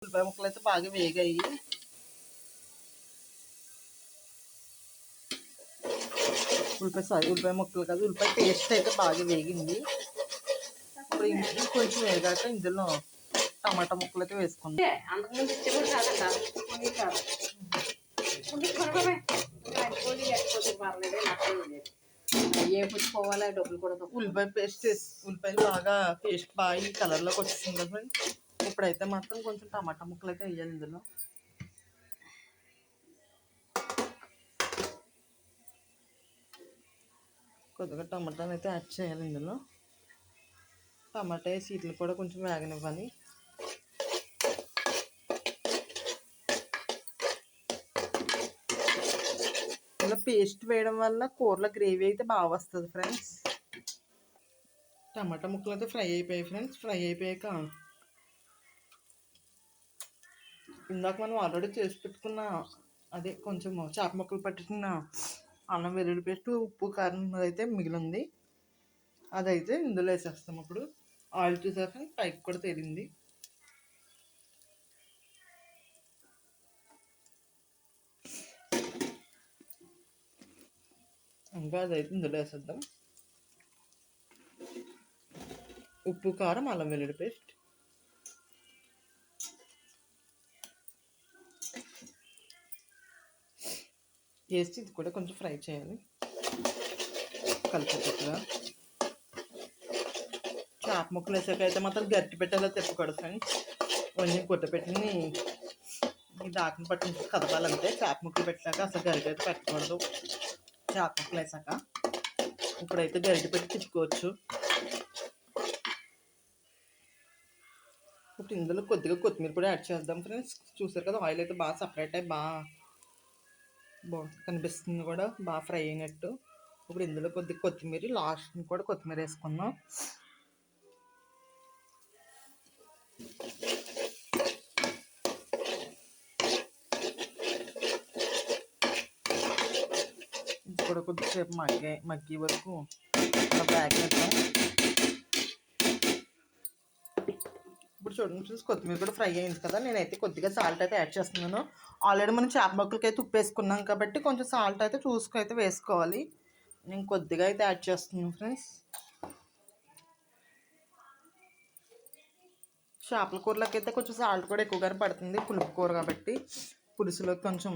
ఉల్లిపాయ ముక్కలు అయితే బాగా వేగాయి. ఉల్లిపాయ ముక్కలు కాదు, ఉల్లిపాయ పేస్ట్ అయితే బాగా వేగింది. ఇప్పుడు కొంచెం వేగాక ఇందులో టమాటా ముక్కలు అయితే వేసుకుందాం. పుచ్చుకోవాలి డబ్బులు కూడా ఉల్లిపాయలు బాగా పేస్ట్ బాగా ఈ కలర్లోకి వచ్చేసింది కదా. ఇప్పుడైతే మాత్రం కొంచెం టమాటా ముక్కలు అయితే వేయాలి ఇందులో. కొద్దిగా టమాటాలు అయితే యాడ్ చేయాలి ఇందులో. టమాటా సీట్లు కూడా కొంచెం వేగనివ్వాలి. ఇలా పేస్ట్ వేయడం వల్ల కూరలో గ్రేవీ అయితే బాగా వస్తుంది ఫ్రెండ్స్. టమాటా ముక్కలు అయితే ఫ్రై అయిపోయాయి ఫ్రెండ్స్. ఫ్రై అయిపోయాక ఇందాక మనం ఆల్రెడీ చేసి పెట్టుకున్న అదే కొంచెం చేప ముక్కలు పట్టుకున్న అల్లం వెల్లుల్లి పేస్ట్, ఉప్పు, కారం అయితే మిగిలింది. అదైతే ఇందులో వేసేస్తాం. ఇప్పుడు ఆయిల్ చూసాక పైకి కూడా తేలింది. ఇంకా అదైతే ఇందులో వేసేద్దాం. ఉప్పు, కారం, అల్లం వెల్లుల్లి పేస్ట్ వేసి ఇది కూడా కొంచెం ఫ్రై చేయాలి కలిసేటట్టుగా. చేప ముక్కలు వేసాక అయితే మాత్రం గట్టి పెట్టేలా తిప్పకూడదు ఫ్రెండ్స్. కొంచెం కొట్ట పెట్టిని ఇది ఆకుని పట్టించి కదపాలంటే. చేప ముక్కలు పెట్టాక అసలు గరిట అయితే పెట్టకూడదు చేప ముక్కలు వేసాక. ఇప్పుడైతే గరిట పెట్టి తిప్పుకోవచ్చు. ఇప్పుడు ఇందులో కొద్దిగా కొత్తిమీర కూడా యాడ్ చేద్దాం ఫ్రెండ్స్. చూసారు కదా ఆయిల్ అయితే బాగా సపరేట్ అయ్యి బాగా కనిపిస్తుంది కూడా, బాగా ఫ్రై అయినట్టు. ఇప్పుడు ఇందులో కొద్దిగా కొత్తిమీర, లాస్ట్ కూడా కొత్తిమీర వేసుకుందాం. ఇది కూడా కొద్దిసేపు మగ్గి వరకు వేగనిద్దాం. ఇప్పుడు చూడండి చూసి కొత్తిమీర కూడా ఫ్రై అయింది కదా. నేనైతే కొద్దిగా సాల్ట్ అయితే యాడ్ చేస్తున్నాను. ఆల్రెడీ మనం చేప ముక్కలకి అయితే ఉప్పు వేసుకున్నాం కాబట్టి కొంచెం సాల్ట్ అయితే చూసుకుని అయితే వేసుకోవాలి. నేను కొద్దిగా అయితే యాడ్ చేస్తున్నాను ఫ్రెండ్స్. చేపల కూరలోకి అయితే కొంచెం సాల్ట్ కూడా ఎక్కువగానే పడుతుంది, పులుపు కూర కాబట్టి. పులుసులోకి కొంచెం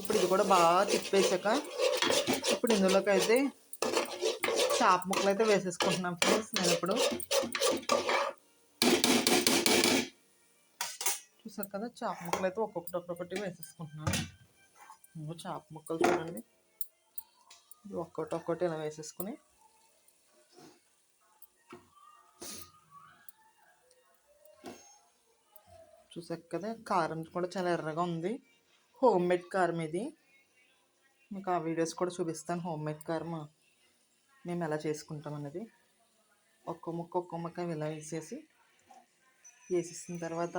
ఇప్పుడు ఇది కూడా బాగా తిప్పేసాక ఇప్పుడు ఇందులోకి అయితే చేప ముక్కలు అయితే వేసేసుకుంటున్నాను ఫ్రెండ్స్. నేను ఇప్పుడు చూసారు కదా చేప ముక్కలు అయితే ఒక్కొక్కటి వేసేసుకుంటున్నాను. చేప ముక్కలు చూడండి ఒక్కొక్కటి ఇలా వేసేసుకుని చూసారు కదా. కారం కూడా చాలా ఎర్రగా ఉంది. హోమ్ మేడ్ కారం ఇది. మీకు ఆ వీడియోస్ కూడా చూపిస్తాను. హోమ్ మేడ్ కారం మేము ఎలా చేసుకుంటాం అన్నది. ఒక్క ముక్క ఇలా వేసేసిన తర్వాత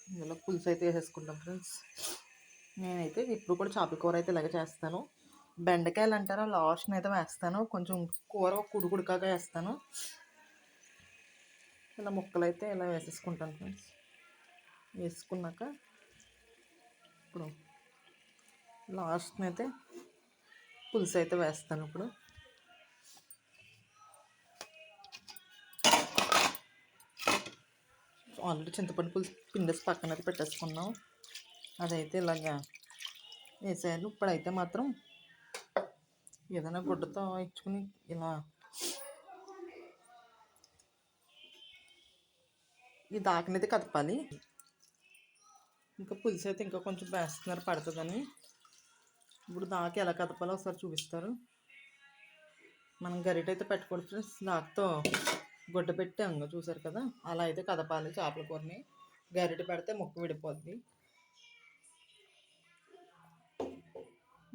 ఇందులో పులుసు అయితే వేసేసుకుంటాం ఫ్రెండ్స్. నేనైతే ఇప్పుడు కూడా చేపల కూర అయితే ఇలాగే చేస్తాను. బెండకాయలు అంటారా లాస్ట్ని అయితే వేస్తాను. కొంచెం కూర కుడుకుడుకాగా వేస్తాను. ఇలా ముక్కలు అయితే ఇలా వేసేసుకుంటాను ఫ్రెండ్స్. వేసుకున్నాక ఇప్పుడు లాస్ట్ని అయితే పులుసు అయితే వేస్తాను. ఇప్పుడు ఆల్రెడీ చింతపండు పులుసు పిండేసి పక్కన అయితే పెట్టేసుకున్నాం. అదైతే ఇలాగా వేసాను. ఇప్పుడైతే మాత్రం ఏదైనా గుడ్డతో ఇచ్చుకుని ఇలా ఈ దాకనైతే కదపాలి. ఇంకా పులుసు అయితే ఇంకా కొంచెం వేస్తున్నారు పడుతుందని. ఇప్పుడు దాకా ఎలా కదపాలో ఒకసారి చూపిస్తారు. మనం గరిట అయితే పెట్టకూడదు ఫ్రెండ్స్. దాకతో గుడ్డ పెట్టాం చూసారు కదా, అలా అయితే కదపాలి చేపల కూరని. గరిట పెడితే ముక్క విడిపోద్ది.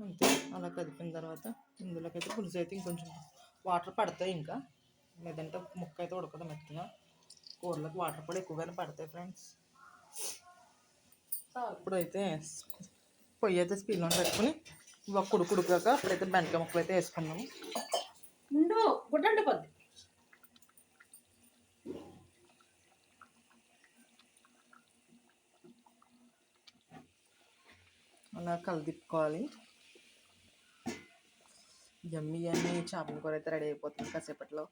అంతే. అలా కదిపిన తర్వాత ఇందులోకైతే పులుసు అయితే ఇంకొంచెం వాటర్ పడతాయి. ఇంకా లేదంటే ముక్క అయితే ఉడకదు మెత్తగా. కూరలోకి వాటర్ కూడా ఎక్కువగానే పడతాయి ఫ్రెండ్స్. ఇప్పుడైతే పొయ్యి అయితే స్పీడ్లో పెట్టుకుని కుడుకాక అప్పుడైతే బెండకాయ ముక్కలు అయితే వేసుకున్నాము. గుడ్డండి కొద్ది అలా కలదిప్పుకోవాలి. యమ్మీ చేపల కూర అయితే రెడీ అయిపోతుంది కాసేపట్లో.